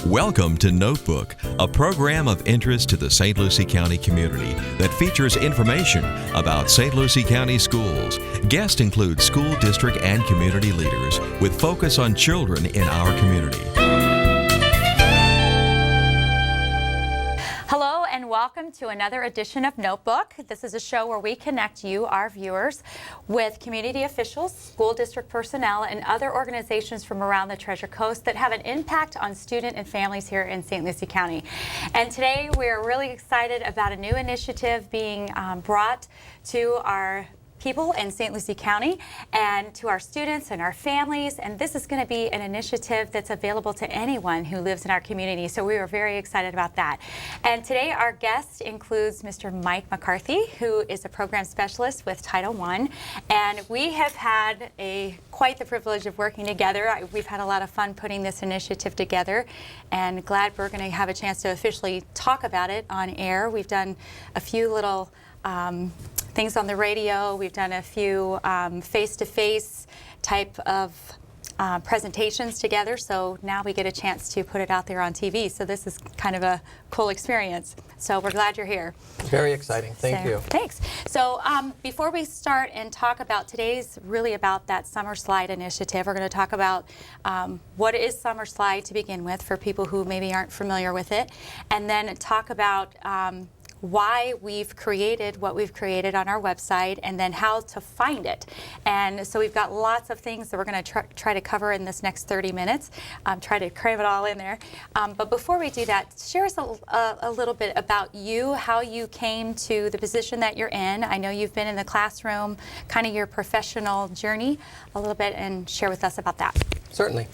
Welcome to Notebook, a program of interest to the St. Lucie County community that features information about St. Lucie County schools. Guests include school district and community leaders with focus on children in our community. Hello and welcome to another edition of Notebook. This is a show where we connect you, our viewers, with community officials, school district personnel, and other organizations from around the Treasure Coast that have an impact on student and families here in St. Lucie County. And today we are really excited about a new initiative being brought to our people in St. Lucie County and to our students and our families, and this is going to be an initiative that's available to anyone who lives in our community, so we are very excited about that. And today our guest includes Mr. Mike McCarthy, who is a program specialist with Title I, and we have had quite the privilege of working together. We've had a lot of fun putting this initiative together, and glad we're going to have a chance to officially talk about it on air. We've done a few little things on the radio. We've done a few face-to-face type of presentations together, so now we get a chance to put it out there on TV. So this is kind of a cool experience. So we're glad you're here. Very exciting. Thank you. Thanks. So before we start and talk about today's really about that Summer Slide initiative, we're going to talk about what is Summer Slide to begin with for people who maybe aren't familiar with it, and then talk about why we've created what we've created on our website, and then how to find it. And so we've got lots of things that we're going to try to cover in this next 30 minutes, try to cram it all in there. But before we do that, share us a little bit about you, how you came to the position that you're in. I know you've been in the classroom, kind of your professional journey a little bit, and share with us about that. Certainly.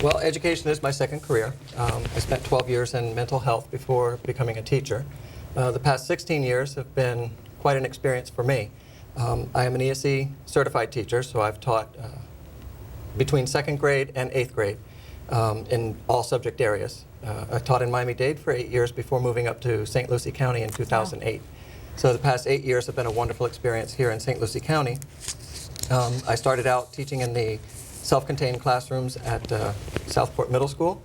Well, education is my second career. I spent 12 years in mental health before becoming a teacher. The past 16 years have been quite an experience for me. I am an ESE certified teacher, so I've taught between 2nd grade and 8th grade in all subject areas. I taught in Miami-Dade for 8 years before moving up to St. Lucie County in 2008. Wow. So the past 8 years have been a wonderful experience here in St. Lucie County. I started out teaching in the self-contained classrooms at Southport Middle School.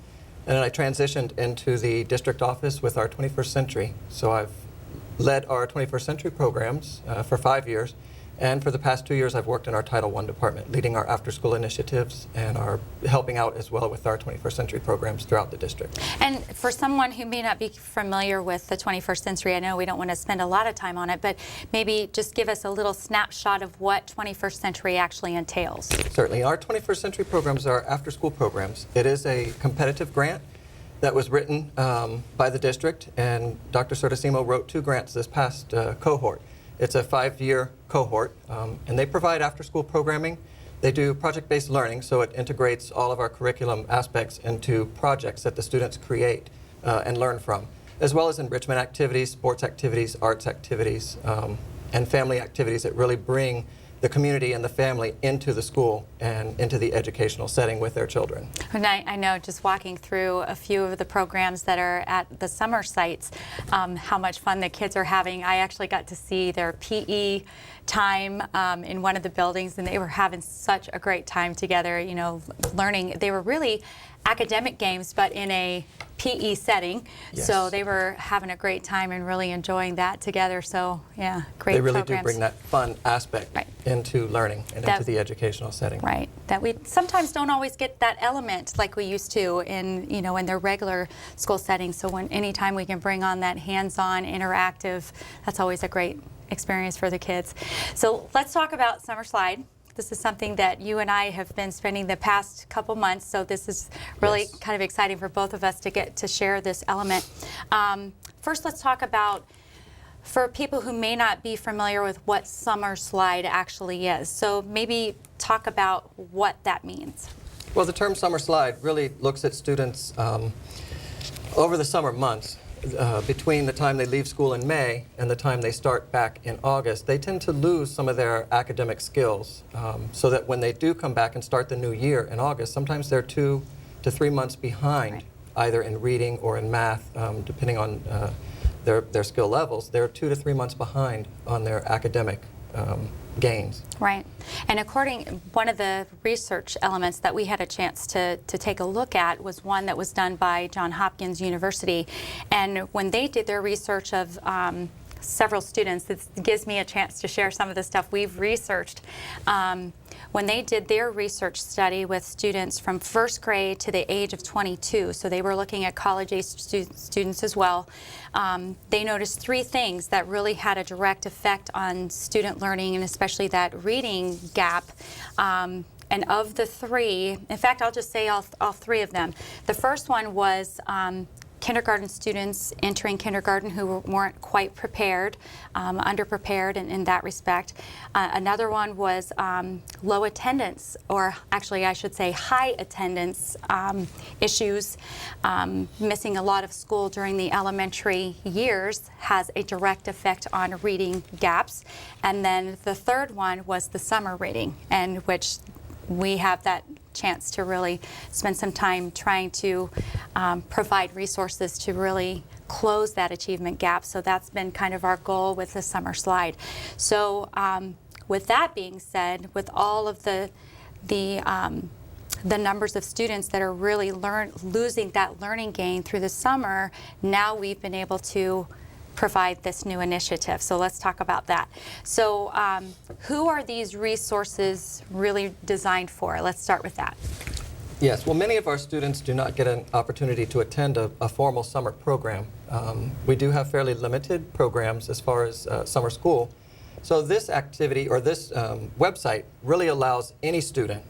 And then I transitioned into the district office with our 21st Century. So I've led our 21st Century programs for 5 years. And for the past 2 years, I've worked in our Title I department, leading our after-school initiatives and helping out as well with our 21st Century programs throughout the district. And for someone who may not be familiar with the 21st Century, I know we don't want to spend a lot of time on it, but maybe just give us a little snapshot of what 21st Century actually entails. Certainly. Our 21st Century programs are after-school programs. It is a competitive grant that was written by the district, and Dr. Sortesimo wrote 2 grants this past cohort. It's a 5-year cohort, and they provide after-school programming. They do project-based learning, so it integrates all of our curriculum aspects into projects that the students create and learn from, as well as enrichment activities, sports activities, arts activities, and family activities that really bring the community and the family into the school and into the educational setting with their children. And I know, just walking through a few of the programs that are at the summer sites, how much fun the kids are having. I actually got to see their PE time in one of the buildings, and they were having such a great time together, you know, learning. They were really academic games, but in a PE setting. Yes. So they were having a great time and really enjoying that together. So yeah, great They really programs. do bring that fun aspect Right. into learning and into the educational setting. Right. That we sometimes don't always get that element like we used to in, you know, in their regular school settings. So anytime we can bring on that hands-on, interactive, that's always a great experience for the kids. So let's talk about Summer Slide. This is something that you and I have been spending the past couple months, so this is really kind of exciting for both of us to get to share this element. First, let's talk about, for people who may not be familiar with what Summer Slide actually is. So maybe talk about what that means. Well, the term Summer Slide really looks at students over the summer months. Between the time they leave school in May and the time they start back in August, they tend to lose some of their academic skills, so that when they do come back and start the new year in August, sometimes they're 2 to 3 months behind, right, either in reading or in math, depending on their skill levels. They're 2 to 3 months behind on their academic gains. Right. And one of the research elements that we had a chance to take a look at was one that was done by Johns Hopkins University. And when they did their research of several students, this gives me a chance to share some of the stuff we've researched. When they did their research study with students from first grade to the age of 22, so they were looking at college-age students as well, they noticed 3 things that really had a direct effect on student learning, and especially that reading gap. And of the 3, in fact, I'll just say all 3 of them. The first one was kindergarten students entering kindergarten who weren't quite prepared, underprepared in that respect. Another one was low attendance, or actually I should say high attendance issues. Missing a lot of school during the elementary years has a direct effect on reading gaps. And then the third one was the summer reading, and which we have that chance to really spend some time trying to provide resources to really close that achievement gap. So that's been kind of our goal with the summer slide. So with that being said, with all of the numbers of students that are really losing that learning gain through the summer, now we've been able to provide this new initiative. So let's talk about that. So who are these resources really designed for? Let's start with that. Yes, well, many of our students do not get an opportunity to attend a formal summer program. We do have fairly limited programs as far as summer school. So this activity, or this website, really allows any student,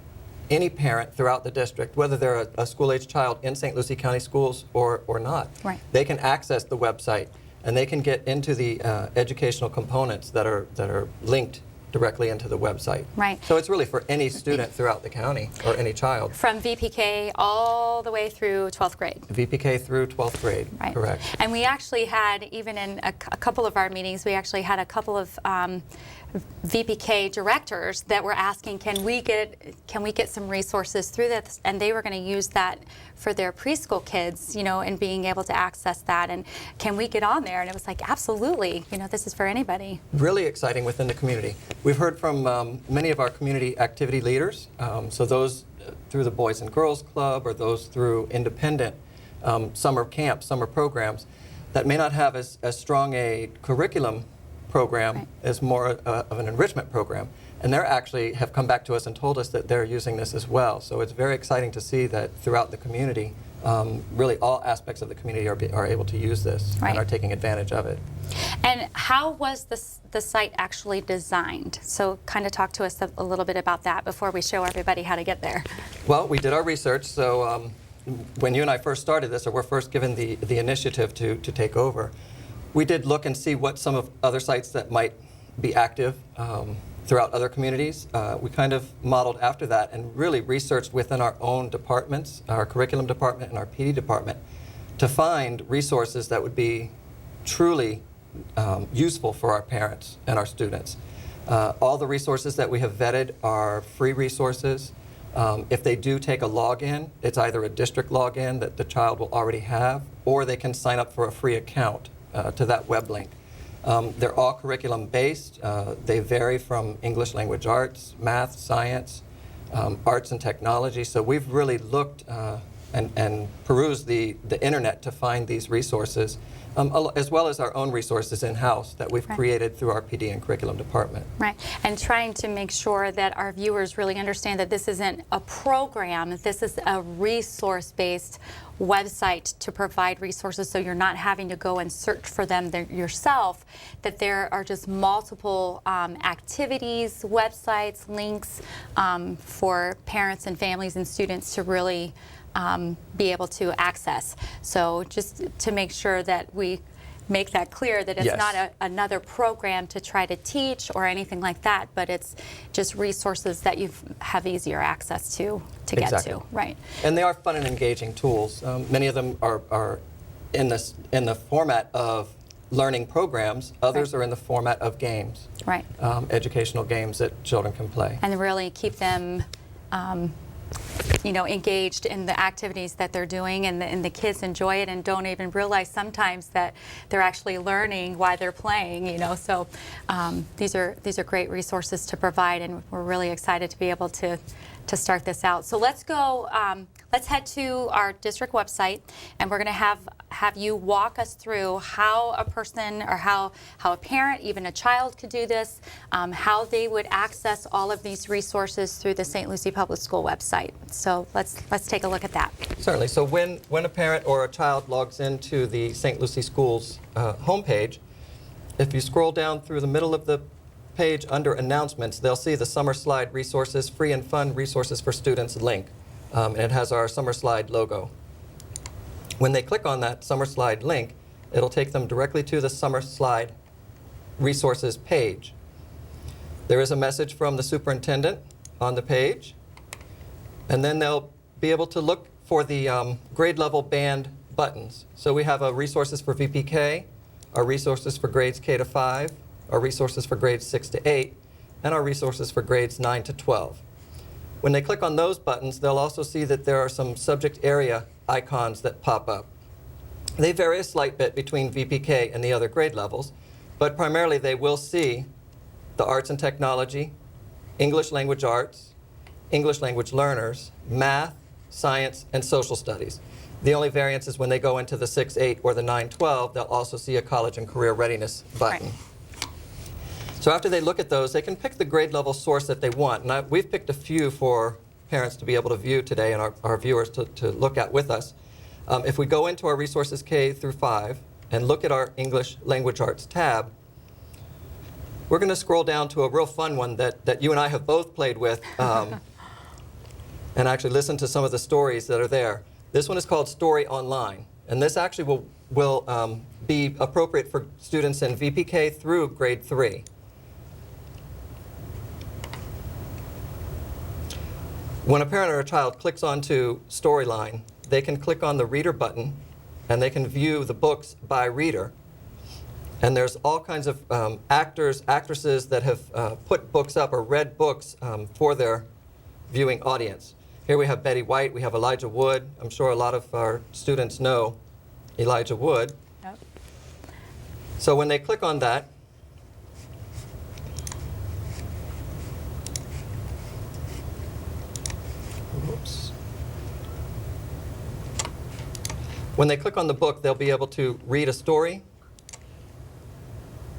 any parent throughout the district, whether they're a school-age child in St. Lucie County schools or not, right, they can access the website and they can get into the educational components that are linked directly into the website. Right. So it's really for any student throughout the county, or any child. From VPK all the way through 12th grade. VPK through 12th grade, right, correct. And we actually had, even in a couple of our meetings, we actually had a couple of VPK directors that were asking, can we get some resources through this? And they were going to use that for their preschool kids, you know, and being able to access that. And can we get on there? And it was like, absolutely, you know, this is for anybody. Really exciting within the community. We've heard from many of our community activity leaders, so those through the Boys and Girls Club, or those through independent summer camps, summer programs, that may not have as strong a curriculum program, right, as more of an enrichment program. And they actually have come back to us and told us that they're using this as well. So it's very exciting to see that throughout the community, really all aspects of the community are able to use this, right, and are taking advantage of it. And how was the site actually designed? So kind of talk to us a little bit about that before we show everybody how to get there. Well, we did our research. So when you and I first started this, or were first given the initiative to take over, we did look and see what some of other sites that might be active throughout other communities. We kind of modeled after that and really researched within our own departments, our curriculum department and our PD department, to find resources that would be truly useful for our parents and our students. All the resources that we have vetted are free resources. If they do take a login, it's either a district login that the child will already have, or they can sign up for a free account to that web link. They're all curriculum-based. They vary from English language arts, math, science, arts and technology. So we've really looked and perused the internet to find these resources, as well as our own resources in-house that we've right, created through our PD and curriculum department. Right, and trying to make sure that our viewers really understand that this isn't a program, this is a resource-based website to provide resources, so you're not having to go and search for them yourself, that there are just multiple activities, websites, links for parents and families and students to really be able to access. So just to make sure that we make that clear, that it's yes, not another program to try to teach or anything like that, but it's just resources that you have easier access to get exactly, to. Right. And they are fun and engaging tools. Many of them are in the format of learning programs. Others right, are in the format of games, right, educational games that children can play. and really keep them engaged in the activities that they're doing, and the kids enjoy it and don't even realize sometimes that they're actually learning while they're playing. So these are great resources to provide, and we're really excited to be able to start this out. So let's go. Let's head to our district website, and we're going to have you walk us through how a person or how a parent, even a child, could do this, how they would access all of these resources through the St. Lucie Public School website. So let's take a look at that. Certainly. So when a parent or a child logs into the St. Lucie Schools homepage, if you scroll down through the middle of the page under announcements, they'll see the Summer Slide Resources, Free and Fun Resources for Students link. And it has our Summer Slide logo. When they click on that Summer Slide link, it'll take them directly to the Summer Slide Resources page. There is a message from the superintendent on the page, and then they'll be able to look for the grade level band buttons. So we have resources for VPK, our resources for grades K to 5, our resources for grades 6 to 8, and our resources for grades 9 to 12. When they click on those buttons, they'll also see that there are some subject area icons that pop up. They vary a slight bit between VPK and the other grade levels, but primarily they will see the arts and technology, English language arts, English language learners, math, science, and social studies. The only variance is when they go into the 6-8 or the 9-12, they'll also see a college and career readiness button. Right. So after they look at those, they can pick the grade level source that they want. And we've picked a few for parents to be able to view today and our viewers to look at with us. If we go into our resources K through 5 and look at our English Language Arts tab, we're going to scroll down to a real fun one that you and I have both played with and actually listen to some of the stories that are there. This one is called Story Online. And this actually will be appropriate for students in VPK through grade 3. When a parent or a child clicks onto Storyline, they can click on the reader button and they can view the books by reader. And there's all kinds of actors, actresses that have put books up or read books for their viewing audience. Here we have Betty White, we have Elijah Wood. I'm sure a lot of our students know Elijah Wood. Yep. So when they click on that, oops. When they click on the book, they'll be able to read a story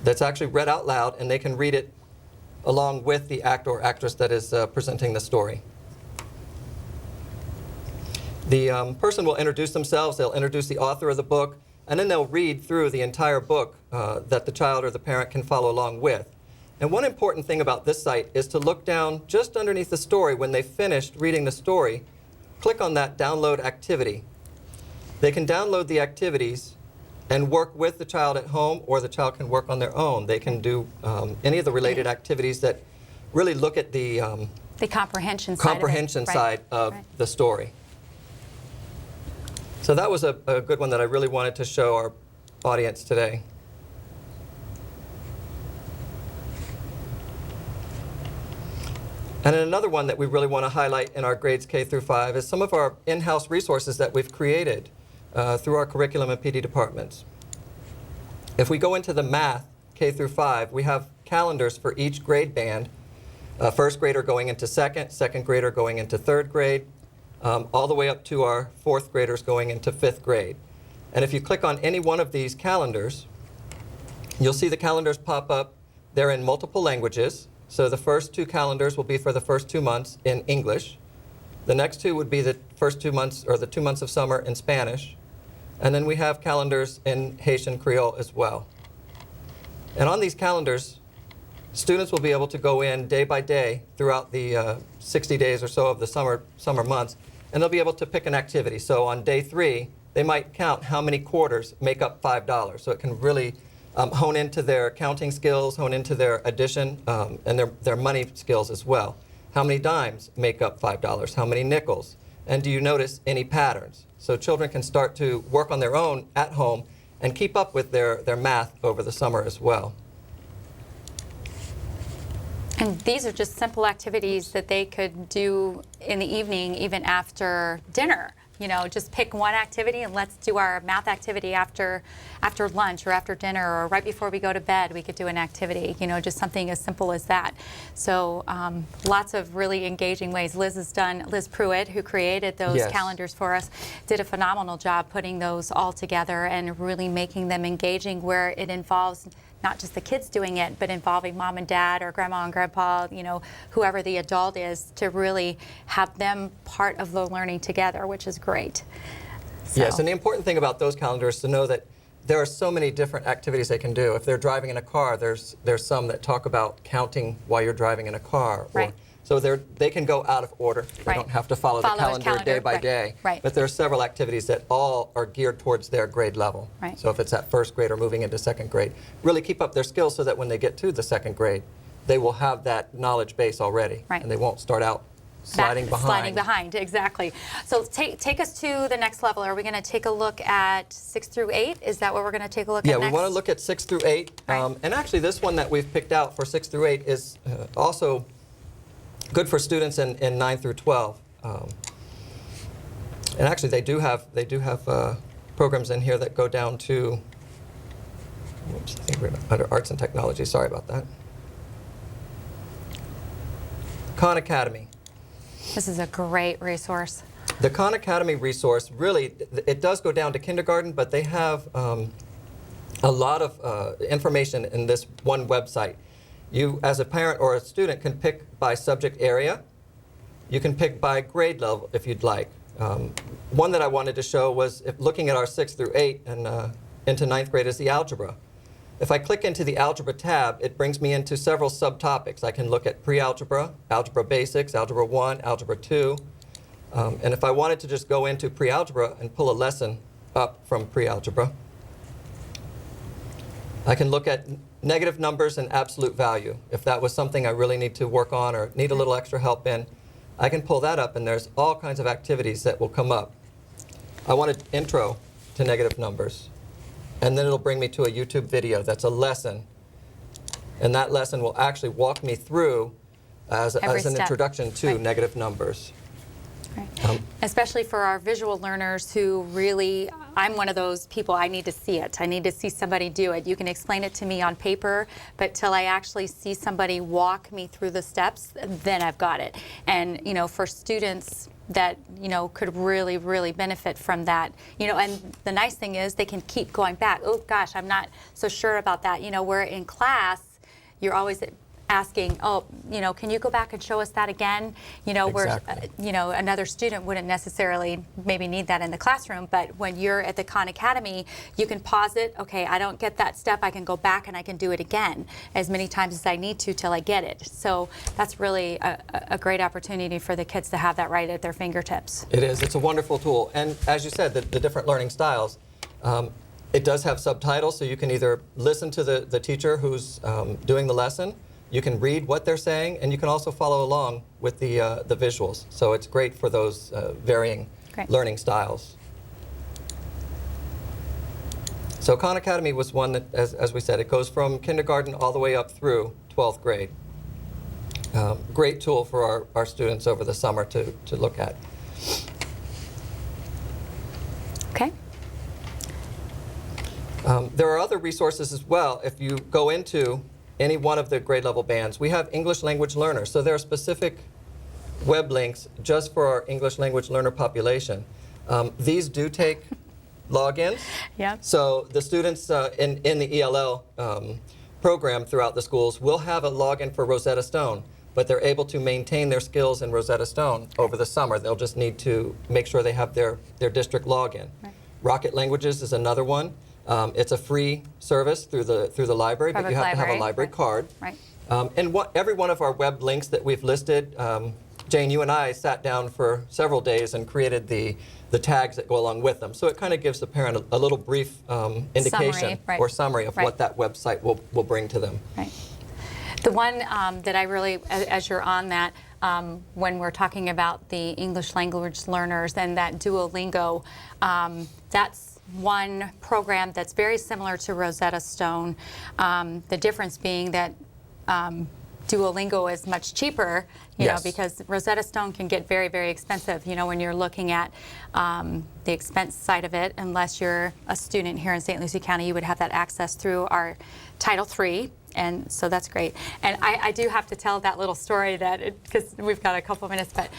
that's actually read out loud, and they can read it along with the actor or actress that is presenting the story. The person will introduce themselves, they'll introduce the author of the book, and then they'll read through the entire book that the child or the parent can follow along with. And one important thing about this site is to look down just underneath the story. When they've finished reading the story, click on that download activity. They can download the activities and work with the child at home, or the child can work on their own. They can do any of the related activities that really look at the comprehension side of the story. So that was a good one that I really wanted to show our audience today. And another one that we really want to highlight in our grades K through 5 is some of our in-house resources that we've created through our curriculum and PD departments. If we go into the math K through 5, we have calendars for each grade band. First grader going into second grader going into third grade, all the way up to our fourth graders going into fifth grade. And if you click on any one of these calendars, you'll see the calendars pop up. They're in multiple languages. So the first 2 calendars will be for the first 2 months in English. The next 2 would be the first 2 months, or the 2 months of summer in Spanish. And then we have calendars in Haitian Creole as well. And on these calendars, students will be able to go in day by day throughout the 60 days or so of the summer months, and they'll be able to pick an activity. So on day 3, they might count how many quarters make up $5. So it can really hone into their counting skills, hone into their addition, and their money skills as well. How many dimes make up $5? How many nickels? And do you notice any patterns? So children can start to work on their own at home and keep up with their math over the summer as well. And these are just simple activities that they could do in the evening, even after dinner. You know, just pick one activity and let's do our math activity after lunch or after dinner or right before we go to bed. We could do an activity, you know, just something as simple as that. So lots of really engaging ways. Liz Pruitt, who created those calendars for us, did a phenomenal job putting those all together and really making them engaging, where it involves not just the kids doing it, but involving mom and dad or grandma and grandpa, you know, whoever the adult is, to really have them part of the learning together, which is great. So. Yes, and the important thing about those calendars is to know that there are so many different activities they can do. If they're driving in a car, there's some that talk about counting while you're driving in a car. Right. So they can go out of order. They don't have to follow the calendar day by day. Right. But there are several activities that all are geared towards their grade level. Right. So if it's at first grade or moving into second grade, really keep up their skills so that when they get to the second grade, they will have that knowledge base already. Right. And they won't start out sliding behind. Sliding behind, exactly. So take us to the next level. Are we going to take a look at 6 through 8? Is that what we're going to take a look at next? Yeah, we want to look at 6 through 8. Right. And actually this one that we've picked out for 6 through 8 is also good for students in 9 through 12. And actually they do have programs in here that go down to, whoops, I think we're under Arts and Technology, sorry about that. Khan Academy. This is a great resource. The Khan Academy resource, really, it does go down to kindergarten, but they have a lot of information in this one website. You, as a parent or a student, can pick by subject area. You can pick by grade level if you'd like. One that I wanted to show was, if looking at our 6 through 8 and into 9th grade, is the algebra. If I click into the algebra tab, it brings me into several subtopics. I can look at pre-algebra, algebra basics, algebra 1, algebra 2. And if I wanted to just go into pre-algebra and pull a lesson up from pre-algebra, I can look at negative numbers and absolute value. If that was something I really need to work on or need a little extra help in, I can pull that up, and there's all kinds of activities that will come up. I want an intro to negative numbers, and then it'll bring me to a YouTube video that's a lesson, and that lesson will actually walk me through as an introduction to negative numbers. Right. Especially for our visual learners who really, I'm one of those people, I need to see it. I need to see somebody do it. You can explain it to me on paper, but till I actually see somebody walk me through the steps, then I've got it. And, you know, for students that, you know, could really, really benefit from that, you know, and the nice thing is they can keep going back. Oh gosh, I'm not so sure about that. You know, where in class, you're always asking, oh, you know, can you go back and show us that again? You know, exactly. Where, you know, another student wouldn't necessarily maybe need that in the classroom, but when you're at the Khan Academy, you can pause it. Okay, I don't get that step. I can go back and I can do it again as many times as I need to till I get it. So that's really a great opportunity for the kids to have that right at their fingertips. It is. It's a wonderful tool. And as you said, the different learning styles, it does have subtitles, so you can either listen to the teacher who's doing the lesson, you can read what they're saying, and you can also follow along with the visuals. So it's great for those varying learning styles. So Khan Academy was one that, as we said, it goes from kindergarten all the way up through 12th grade. Great tool for our students over the summer to look at. Okay. There are other resources as well. If you go into any one of the grade level bands, we have English language learners. So there are specific web links just for our English language learner population. These do take logins. Yep. So the students in the ELL program throughout the schools will have a login for Rosetta Stone, but they're able to maintain their skills in Rosetta Stone over the summer. They'll just need to make sure they have their district login. Right. Rocket Languages is another one. It's a free service through the library, but you have to have a library card. Right. And every one of our web links that we've listed, Jane, you and I sat down for several days and created the tags that go along with them. So it kind of gives the parent a little brief indication or summary of what that website will bring to them. Right. The one that I really, as you're on that, when we're talking about the English language learners and that Duolingo, that's one program that's very similar to Rosetta Stone. The difference being that Duolingo is much cheaper, you know, Yes. because Rosetta Stone can get very, very expensive, you know, when you're looking at the expense side of it. Unless you're a student here in St. Lucie County, you would have that access through our Title III, and so that's great. And I do have to tell that little story that, because we've got a couple minutes, but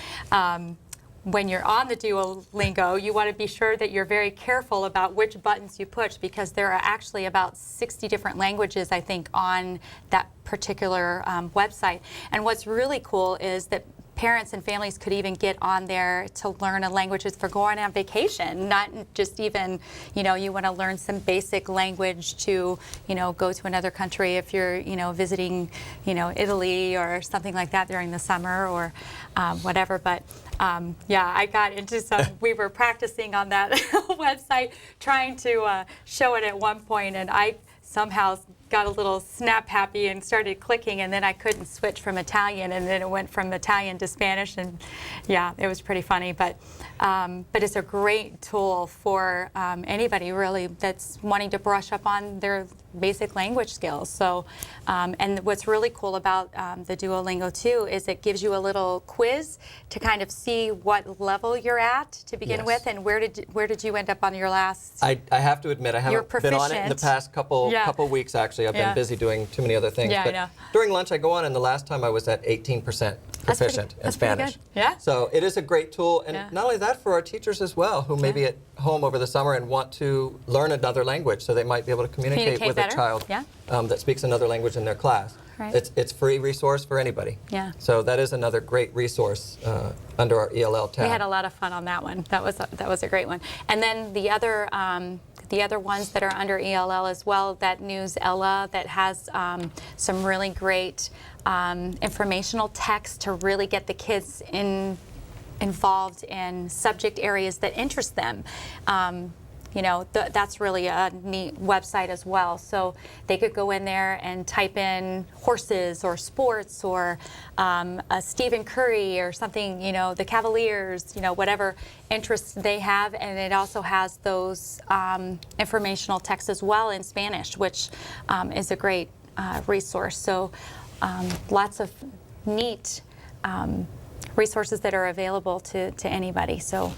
when you're on the Duolingo, you want to be sure that you're very careful about which buttons you push, because there are actually about 60 different languages, I think, on that particular website. And what's really cool is that parents and families could even get on there to learn a language for going on vacation, not just even, you know, you want to learn some basic language to, you know, go to another country if you're, you know, visiting, you know, Italy or something like that during the summer or whatever. But yeah, I got into some, we were practicing on that website, trying to show it at one point, and I somehow got a little snap happy and started clicking, and then I couldn't switch from Italian, and then it went from Italian to Spanish, and yeah, it was pretty funny. But it's a great tool for anybody really that's wanting to brush up on their basic language skills. So, and what's really cool about the Duolingo too is it gives you a little quiz to kind of see what level you're at to begin Yes. with, and where did you end up on your last? I have to admit, I haven't been on it in the proficient. past couple weeks, actually. I've Yeah. been busy doing too many other things. Yeah, I but know. during lunch, I go on, and the last time I was at 18% That's pretty- proficient in that's pretty Spanish. good. Yeah. So it is a great tool, and Yeah. not only that, for our teachers as well, who may be at home over the summer and want to learn another language, so they might be able to communicate with better. a child Yeah. that speaks another language in their class. Right. It's free resource for anybody. Yeah. So that is another great resource under our ELL tab. We had a lot of fun on that one. That was a great one. And then the other ones that are under ELL as well, that Newsela that has some really great informational text to really get the kids involved in subject areas that interest them. You know, that's really a neat website as well. So they could go in there and type in horses or sports or a Stephen Curry or something, you know, the Cavaliers, you know, whatever interests they have. And it also has those informational texts as well in Spanish, which is a great resource. So lots of neat resources that are available to anybody. So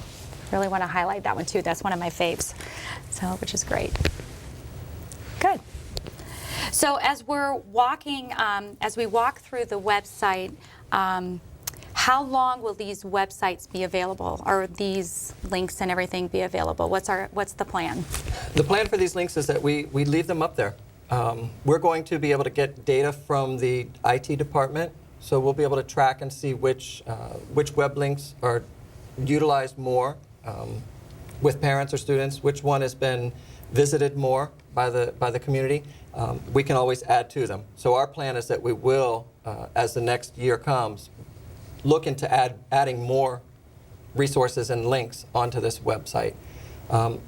really want to highlight that one too. That's one of my faves, so which is great. Good. So as we're walking, as we walk through the website, how long will these websites be available, or these links and everything be available? What's the plan? The plan for these links is that we leave them up there. We're going to be able to get data from the IT department, so we'll be able to track and see which web links are utilized more with parents or students, which one has been visited more by the community. We can always add to them. So our plan is that we will, as the next year comes, look into adding more resources and links onto this website.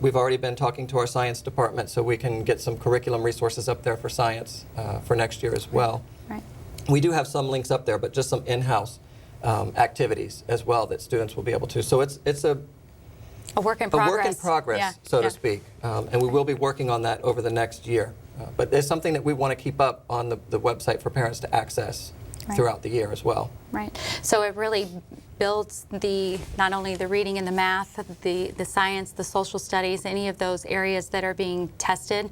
We've already been talking to our science department, so we can get some curriculum resources up there for science for next year as well. Right. We do have some links up there, but just some in-house activities as well that students will be able to. So it's a work in a progress. work in progress, Yeah, so yeah. to speak. And we will be working on that over the next year. But it's something that we want to keep up on the website for parents to access Right. throughout the year as well. Right. So it really builds not only the reading and the math, the science, the social studies, any of those areas that are being tested.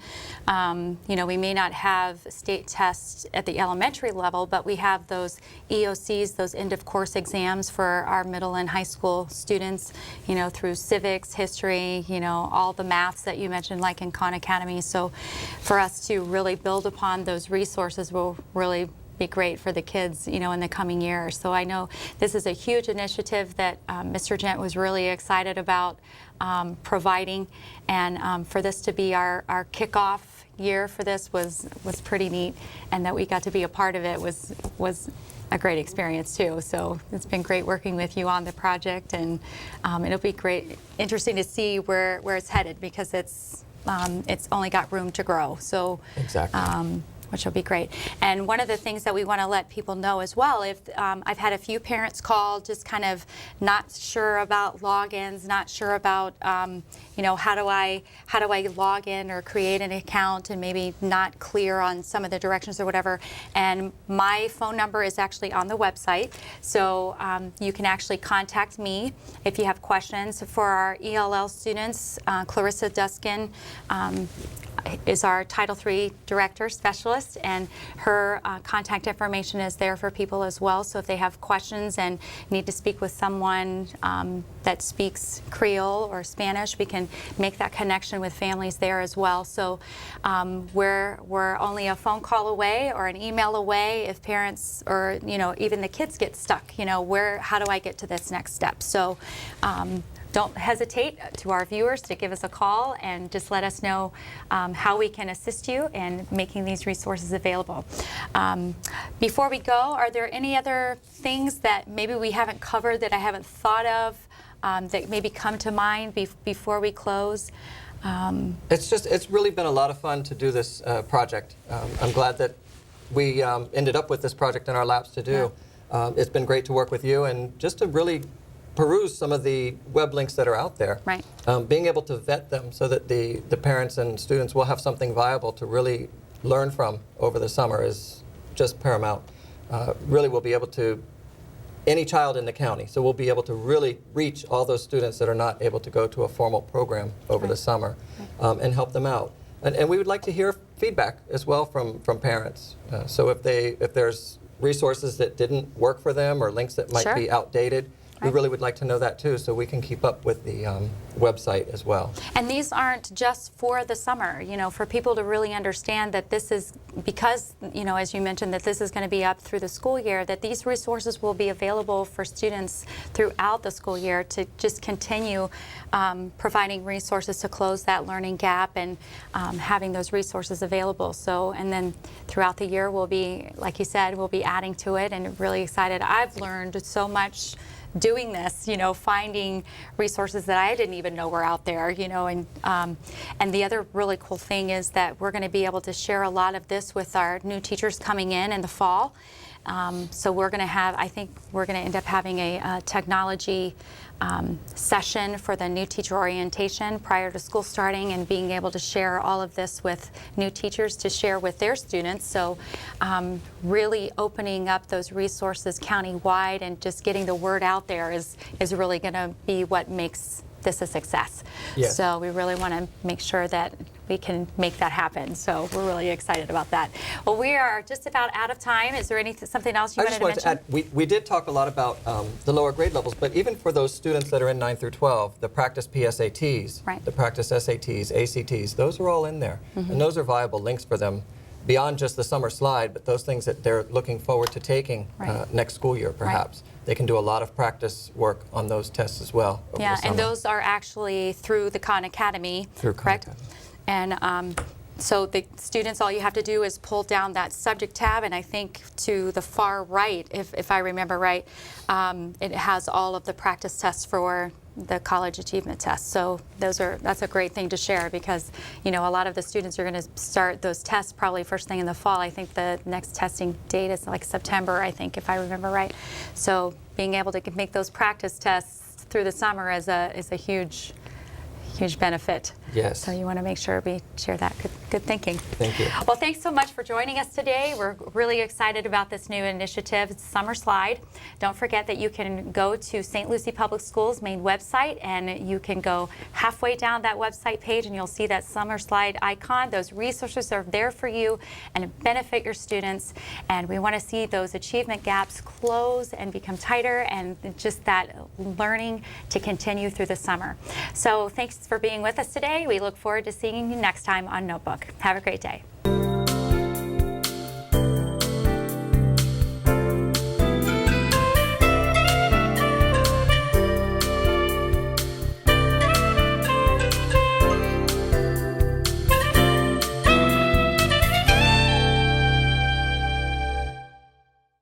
You know, we may not have state tests at the elementary level, but we have those EOCs, those end of course exams for our middle and high school students, you know, through civics, history, you know, all the maths that you mentioned, like in Khan Academy. So for us to really build upon those resources will really be great for the kids, you know, in the coming years. So I know this is a huge initiative that Mr. Gent was really excited about providing, and for this to be our kickoff year for this was pretty neat, and that we got to be a part of it was a great experience too. So it's been great working with you on the project, and it'll be interesting to see where it's headed, because it's only got room to grow. So Exactly. which will be great. And one of the things that we want to let people know as well, if I've had a few parents call just kind of not sure about logins, not sure about you know, how do I log in or create an account, and maybe not clear on some of the directions or whatever. And my phone number is actually on the website, so you can actually contact me if you have questions. For our ELL students, Clarissa Duskin is our Title III Director Specialist, and her contact information is there for people as well. So if they have questions and need to speak with someone that speaks Creole or Spanish, we can make that connection with families there as well. So we're only a phone call away or an email away if parents or, you know, even the kids get stuck. You know, how do I get to this next step? So don't hesitate to our viewers to give us a call and just let us know how we can assist you in making these resources available. Before we go, are there any other things that maybe we haven't covered that I haven't thought of that maybe come to mind before we close? It's really been a lot of fun to do this project. I'm glad that we ended up with this project in our laps to do. Yeah. It's been great to work with you and just to really peruse some of the web links that are out there. Right. Being able to vet them so that the parents and students will have something viable to really learn from over the summer is just paramount. Really we'll be able to, any child in the county, so we'll be able to really reach all those students that are not able to go to a formal program over the summer and help them out. And we would like to hear feedback as well from parents. So if there's resources that didn't work for them or links that might be outdated, we really would like to know that too, so we can keep up with the website as well. And these aren't just for the summer, you know, for people to really understand that this is, because, you know, as you mentioned, that this is going to be up through the school year, that these resources will be available for students throughout the school year to just continue providing resources to close that learning gap and having those resources available. So, and then throughout the year we'll be, like you said, we'll be adding to it, and really excited. I've learned so much doing this, you know, finding resources that I didn't even know were out there, you know, and the other really cool thing is that we're going to be able to share a lot of this with our new teachers coming in the fall. So we're going to have, I think we're going to end up having a technology session for the new teacher orientation prior to school starting, and being able to share all of this with new teachers to share with their students. So really opening up those resources county-wide and just getting the word out there is really going to be what makes this a success. Yes. So we really want to make sure that we can make that happen. So we're really excited about that. Well, we are just about out of time. Is there something else you wanted to mention? We did talk a lot about the lower grade levels, but even for those students that are in 9 through 12, the practice PSATs, the practice SATs, ACTs, those are all in there. And those are viable links for them beyond just the summer slide, but those things that they're looking forward to taking next school year, perhaps. They can do a lot of practice work on those tests as well. Yeah, and those are actually through the Khan Academy, correct? And so the students, all you have to do is pull down that subject tab, and I think to the far right, if I remember right, it has all of the practice tests for the college achievement tests. So that's a great thing to share, because, you know, a lot of the students are going to start those tests probably first thing in the fall. I think the next testing date is like September, I think, if I remember right. So being able to make those practice tests through the summer is a huge benefit. Yes. So you want to make sure we share that. Good thinking. Thank you. Well, thanks so much for joining us today. We're really excited about this new initiative, it's Summer Slide. Don't forget that you can go to St. Lucie Public Schools main website, and you can go halfway down that website page and you'll see that Summer Slide icon. Those resources are there for you and benefit your students, and we want to see those achievement gaps close and become tighter, and just that learning to continue through the summer. So thanks for being with us today. We look forward to seeing you next time on Notebook. Have a great day.